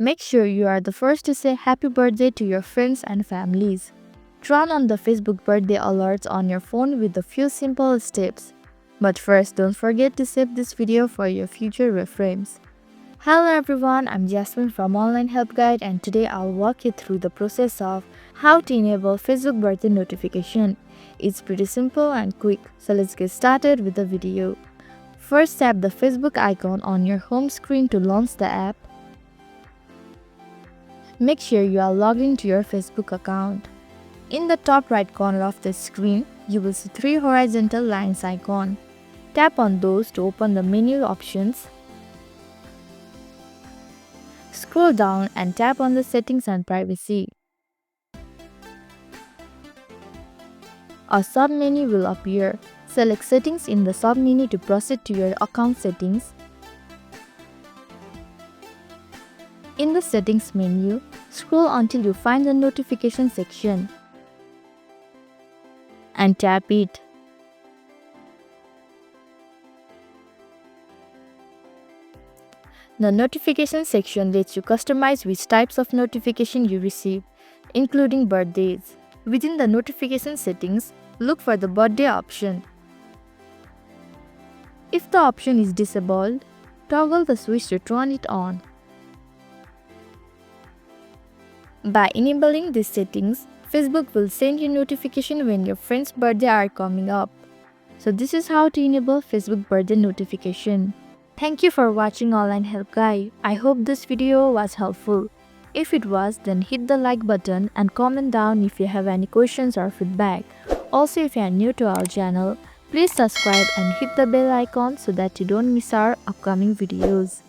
Make sure you are the first to say happy birthday to your friends and families. Turn on the Facebook birthday alerts on your phone with a few simple steps. But first, don't forget to save this video for your future reference. Hello everyone, I'm Jasmine from Online Help Guide, and today I'll walk you through the process of how to enable Facebook birthday notification. It's pretty simple and quick, so let's get started with the video. First, tap the Facebook icon on your home screen to launch the app. Make sure you are logged into your Facebook account. In the top right corner of the screen, you will see 3 horizontal lines icon. Tap on those to open the menu options. Scroll down and tap on the Settings and Privacy. A sub-menu will appear. Select Settings in the sub-menu to proceed to your account settings. In the Settings menu, scroll until you find the Notification section and tap it. The Notification section lets you customize which types of notification you receive, including birthdays. Within the notification settings, look for the birthday option. If the option is disabled, toggle the switch to turn it on. By enabling these settings, Facebook will send you notification when your friend's birthday are coming up. So this is how to enable Facebook birthday notification. Thank you for watching Online Help Guide. I hope this video was helpful. If it was, then hit the like button and comment down if you have any questions or feedback. Also, if you are new to our channel, please subscribe and hit the bell icon so that you don't miss our upcoming videos.